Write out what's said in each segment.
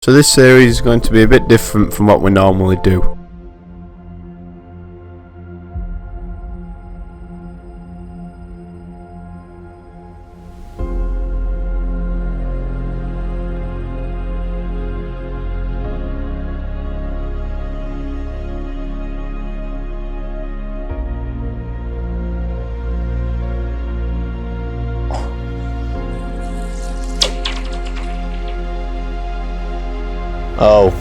So this series is going to be a bit different from what we normally do. Oh.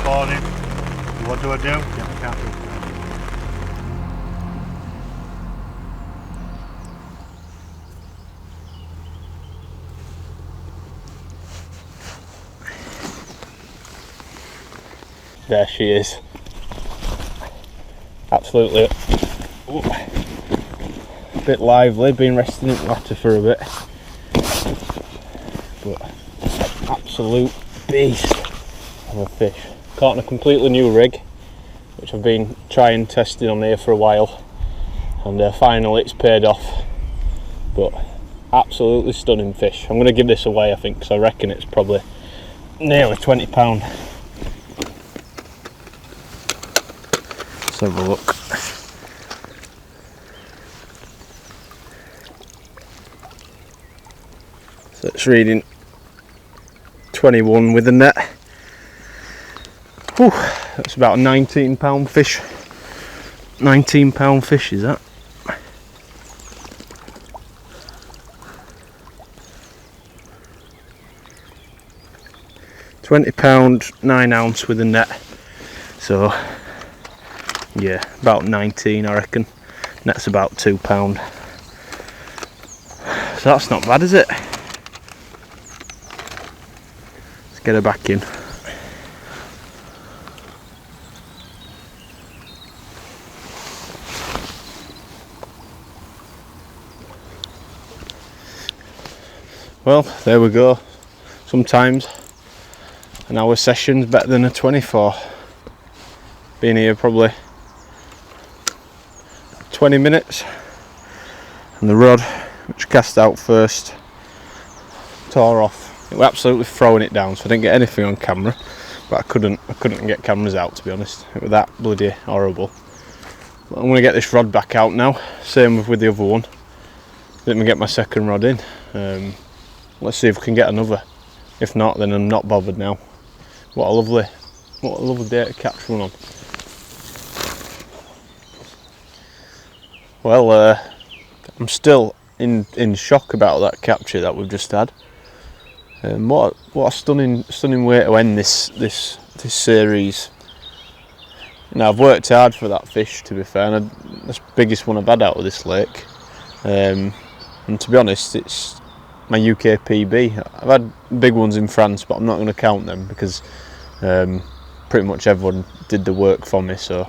Morning. What do I do? Get the cattle. There she is. Absolutely a bit lively, been resting in the water for a bit. But absolute beast of a fish. Caught on a completely new rig, which I've been trying testing on here for a while, and finally it's paid off. But absolutely stunning fish. I'm going to give this away, I think, because I reckon it's probably nearly £20. Let's have a look. So it's reading 21 with the net. Whew, that's about a £19 fish. £19 fish is that? £20, 9 ounce with a net. So yeah, about 19 I reckon. Net's about £2. So that's not bad, is it? Let's get her back in. Well, there we go. Sometimes an hour session's better than a 24. Been here probably 20 minutes, and the rod, which cast out first, tore off. It was absolutely throwing it down, so I didn't get anything on camera, but I couldn't get cameras out, to be honest. It was that bloody horrible. But I'm going to get this rod back out now, same with the other one. Let me get my second rod in. Let's see if we can get another. If not, then I'm not bothered now. What a lovely day to catch one on. Well, I'm still in shock about that capture that we've just had. What a stunning way to end this series. Now, I've worked hard for that fish, to be fair, and that's the biggest one I've had out of this lake. And to be honest, it's my UK PB. I've had big ones in France, but I'm not going to count them because pretty much everyone did the work for me, so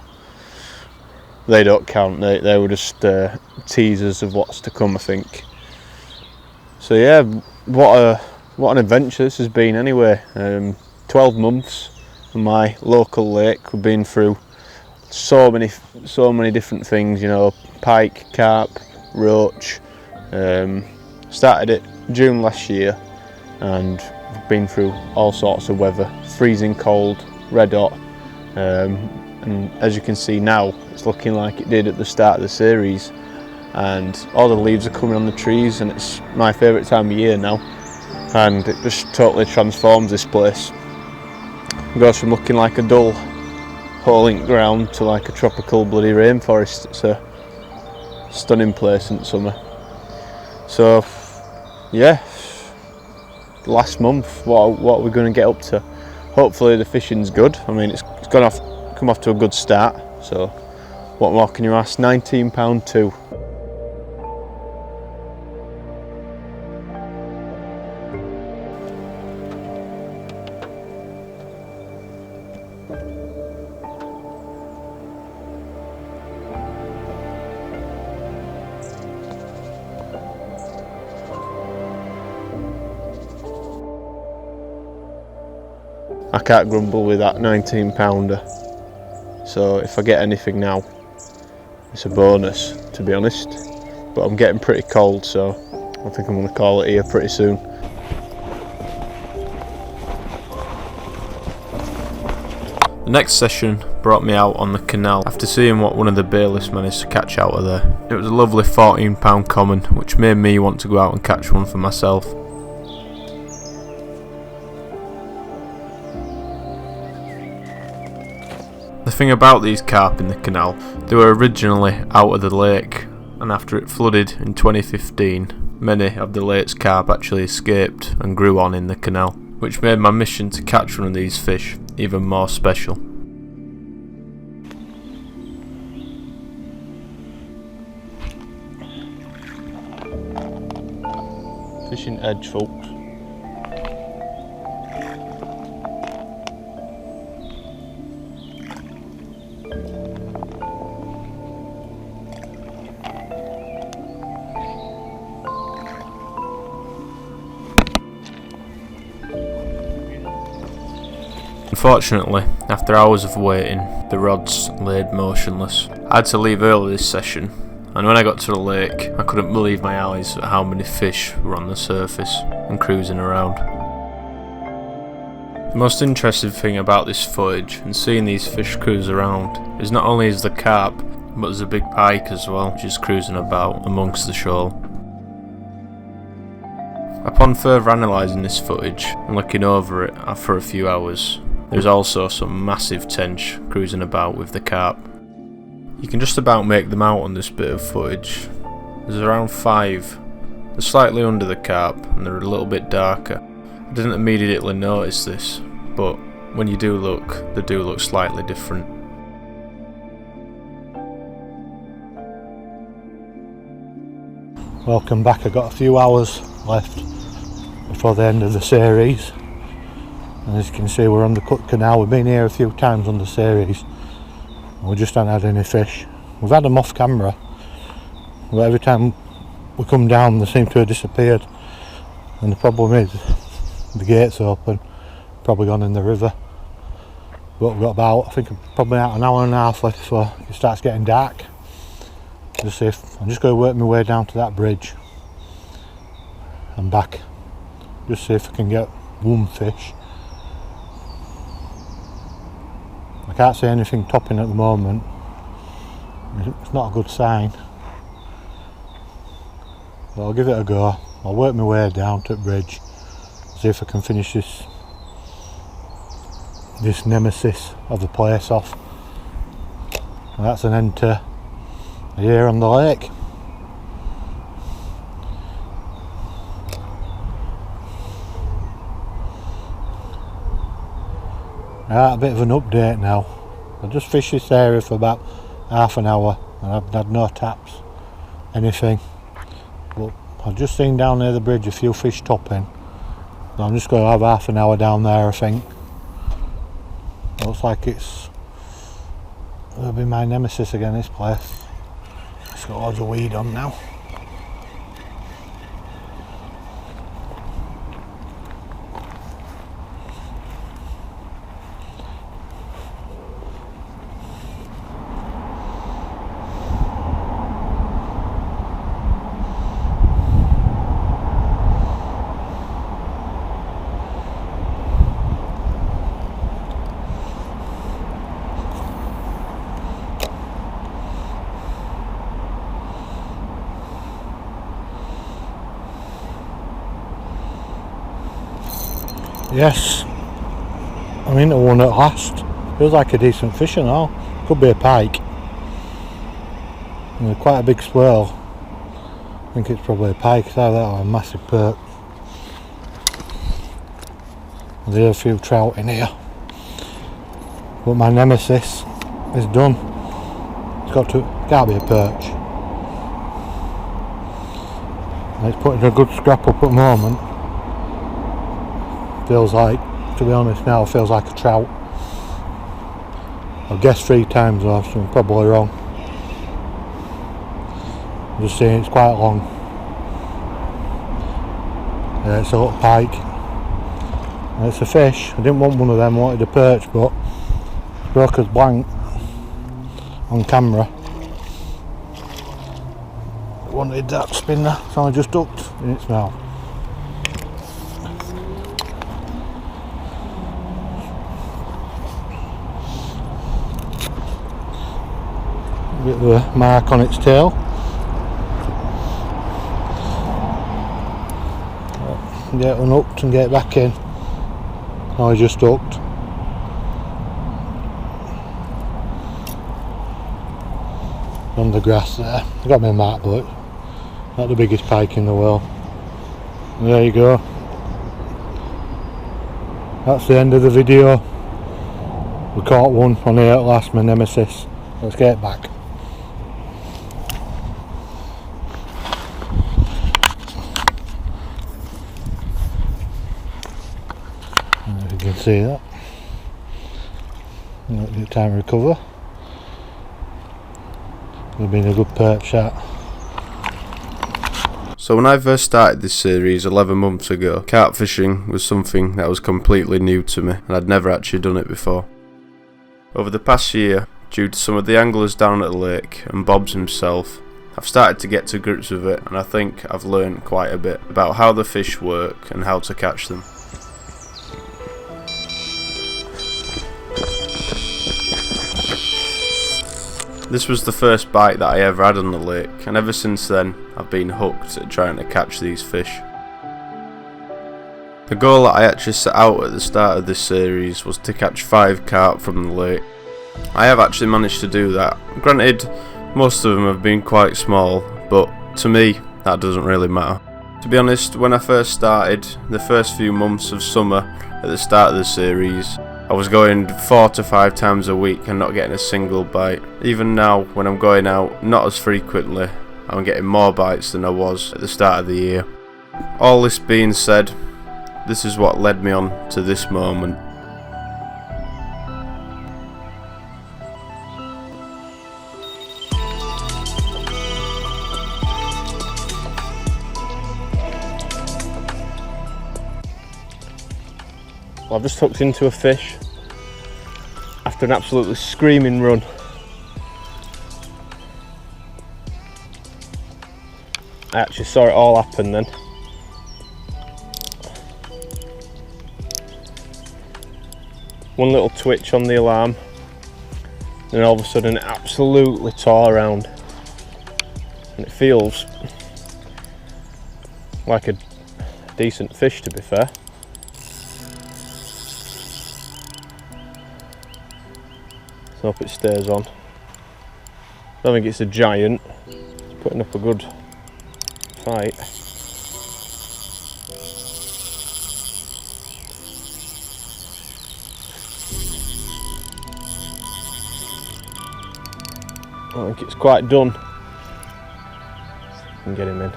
they don't count. They were just teasers of what's to come, I think. So yeah, what an adventure this has been anyway. 12 months on my local lake. We've been through so many different things, you know, pike, carp, roach. Started it June last year, and we've been through all sorts of weather, freezing cold, red hot, and as you can see now, it's looking like it did at the start of the series, and all the leaves are coming on the trees, and it's my favourite time of year now, and it just totally transforms this place. It goes from looking like a dull hole-in ground to like a tropical bloody rainforest. It's a stunning place in summer. So yeah, last month, what are we going to get up to? hopefully the fishing's good. I mean, it's come off to a good start. So, what more can you ask? £19 too. I can't grumble with that £19. So if I get anything now, it's a bonus, to be honest. But I'm getting pretty cold, so I think I'm going to call it here pretty soon. The next session brought me out on the canal after seeing what one of the bailiffs managed to catch out of there. It was a lovely £14 common, which made me want to go out and catch one for myself. The thing about these carp in the canal, they were originally out of the lake, and after it flooded in 2015, many of the lake's carp actually escaped and grew on in the canal, which made my mission to catch one of these fish even more special. Fishing edge, folks. Unfortunately, after hours of waiting, the rods laid motionless. I had to leave early this session, and when I got to the lake, I couldn't believe my eyes at how many fish were on the surface and cruising around. The most interesting thing about this footage and seeing these fish cruise around is not only is the carp, but there's a big pike as well, just cruising about amongst the shoal. Upon further analysing this footage and looking over it for a few hours, there's also some massive tench cruising about with the carp. You can just about make them out on this bit of footage. There's around 5. They're slightly under the carp and they're a little bit darker. I didn't immediately notice this, but when you do look, they do look slightly different. Welcome back. I've got a few hours left before the end of the series. And as you can see, we're on the Cut Canal. We've been here a few times on the series. And we just haven't had any fish. We've had them off camera, but every time we come down they seem to have disappeared. And the problem is, the gate's open, probably gone in the river. But we've got about, I think probably about an hour and a half left before it starts getting dark. Just see if, I'm just going to work my way down to that bridge and back. Just see if I can get one fish. I can't see anything topping at the moment. It's not a good sign. But I'll give it a go. I'll work my way down to the bridge, see if I can finish this nemesis of the place off. And that's an end to a year on the lake. Right, a bit of an update now. I just fished this area for about half an hour and I've had no taps, anything. But I've just seen down near the bridge a few fish topping. So I'm just going to have half an hour down there, I think. Looks like it'll be my nemesis again, this place. It's got loads of weed on now. Yes, I'm into one at last. Feels like a decent fish and all. Could be a pike. And quite a big swirl. I think it's probably a pike. So that or a massive perk. There's a few trout in here. But my nemesis is done. Can't be a perch. And it's putting a good scrap up at the moment. Feels like, to be honest now, feels like a trout. I've guessed 3 times though, so I'm probably wrong. I'm just saying it's quite long. Yeah, it's a little pike. And it's a fish. I didn't want one of them, I wanted a perch, but broke us blank on camera. I wanted that spinner, so I just ducked in its mouth. A bit of a mark on its tail. Get unhooked and get back in. I just hooked. On the grass there. I got my mark, but not the biggest pike in the world. And there you go. That's the end of the video. We caught one on here at last, my nemesis. Let's get it back. As you can see that. A little bit of time to recover. Would have been a good perch that. So when I first started this series 11 months ago, carp fishing was something that was completely new to me and I'd never actually done it before. Over the past year, due to some of the anglers down at the lake and Bob's himself, I've started to get to grips with it, and I think I've learned quite a bit about how the fish work and how to catch them. This was the first bite that I ever had on the lake, and ever since then I've been hooked at trying to catch these fish. The goal that I actually set out at the start of this series was to catch 5 carp from the lake. I have actually managed to do that. Granted, most of them have been quite small, but to me that doesn't really matter. To be honest, when I first started, the first few months of summer at the start of the series, I was going 4 to 5 times a week and not getting a single bite. Even now, when I'm going out not as frequently, I'm getting more bites than I was at the start of the year. All this being said, this is what led me on to this moment. Well, I've just hooked into a fish after an absolutely screaming run. I actually saw it all happen then. One little twitch on the alarm, and all of a sudden it absolutely tore around. And it feels like a decent fish, to be fair. So I hope it stays on. I don't think it's a giant. It's putting up a good fight. I think it's quite done. See if we can get him in.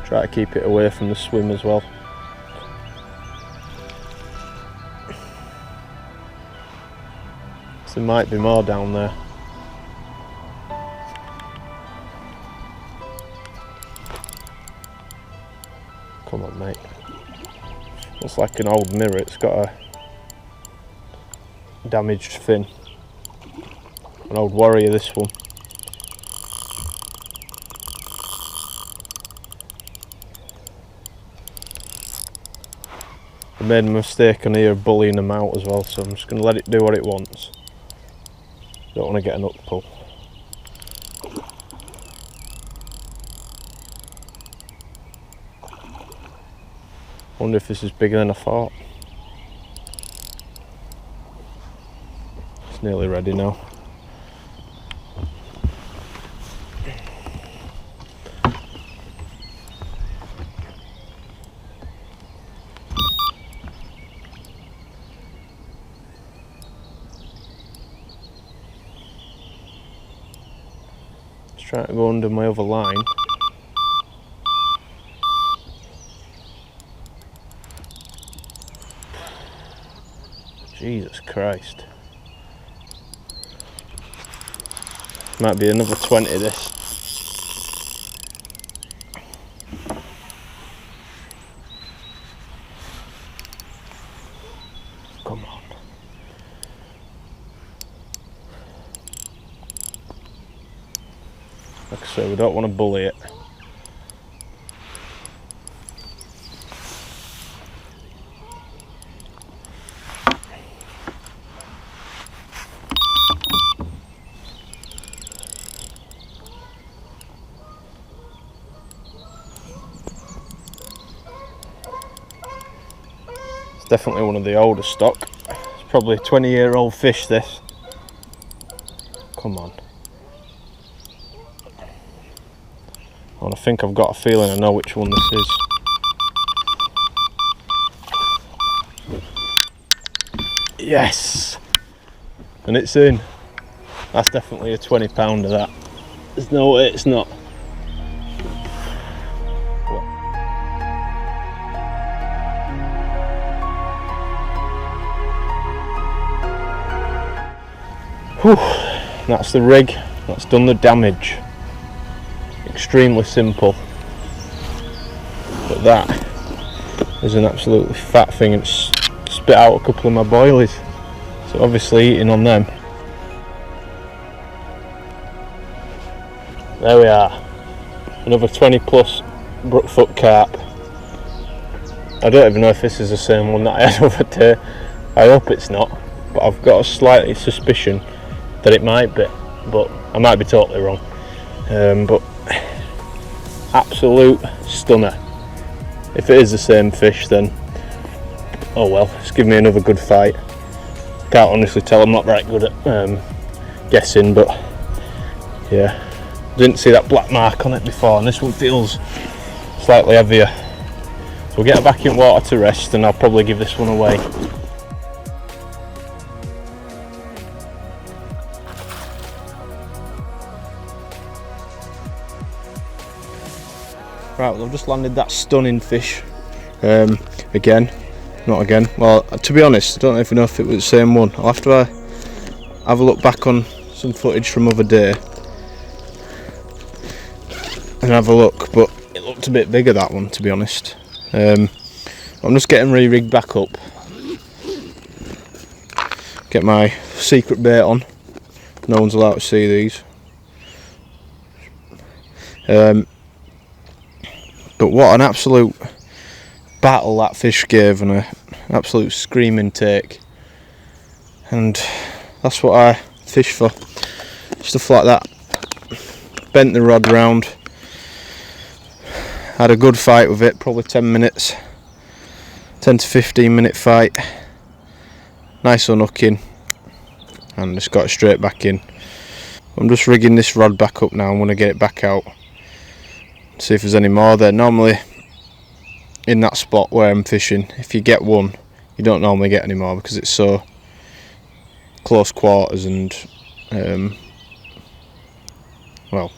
Try to keep it away from the swim as well. There might be more down there. Come on, mate. Looks like an old mirror. It's got a damaged fin. An old warrior, this one. I made a mistake on here bullying them out as well, so I'm just going to let it do what it wants. Don't want to get an up pull. Wonder if this is bigger than I thought. It's nearly ready now. trying to go under my other line. Jesus Christ. Might be another 20 this. Come on. Like I say, we don't want to bully it. It's definitely one of the older stock. It's probably a 20-year-old fish, this. Come on. And I think I've got a feeling I know which one this is. Yes! And it's in. That's definitely a 20 pounder, that. There's no way it's not. Whew. That's the rig. That's done the damage. Extremely simple. But that is an absolutely fat thing. It's spit out a couple of my boilies. So obviously eating on them. There we are. Another 20 plus Brookfoot carp. I don't even know if this is the same one that I had over there. I hope it's not. But I've got a slight suspicion that it might be. But I might be totally wrong. But absolute stunner. If it is the same fish, then oh well, it's given me another good fight. Can't honestly tell, I'm not very good at guessing, but yeah, didn't see that black mark on it before, and this one feels slightly heavier. So we'll get it back in water to rest, and I'll probably give this one away. Right, well, I've just landed that stunning fish. Again, not again. Well, to be honest, I don't even know if it was the same one. I'll have to have a look back on some footage from other day and have a look, but it looked a bit bigger, that one, to be honest. I'm just getting re-rigged back up. Get my secret bait on. No one's allowed to see these. But what an absolute battle that fish gave, and an absolute screaming take. And that's what I fish for. Stuff like that. Bent the rod round. Had a good fight with it, probably 10 minutes. 10 to 15 minute fight. Nice unhooking. And just got it straight back in. I'm just rigging this rod back up now. I'm going to get it back out. See if there's any more there. Normally in that spot where I'm fishing, if you get one, you don't normally get any more because it's so close quarters and well,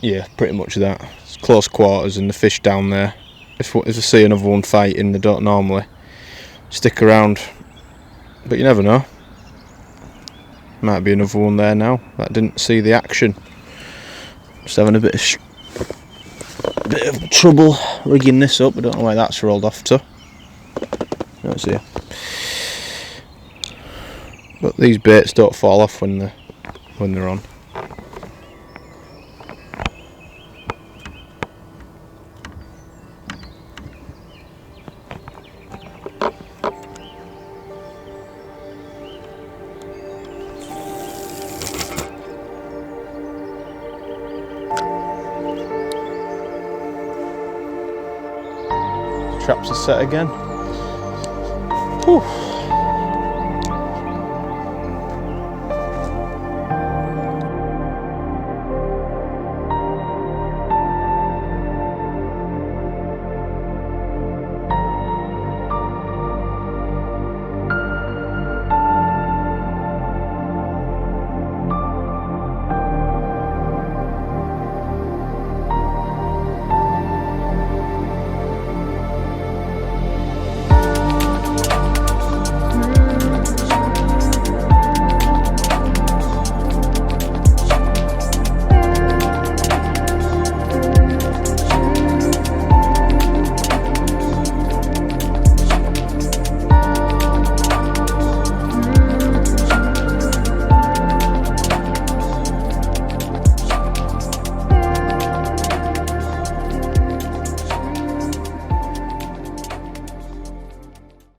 yeah, pretty much that. It's close quarters and the fish down there. If I see another one fighting, they don't normally stick around, but you never know. Might be another one there now that didn't see the action. Just having a bit of trouble rigging this up. I don't know why that's rolled off to. Let's see. But these baits don't fall off when they're on. Traps are set again. Whew.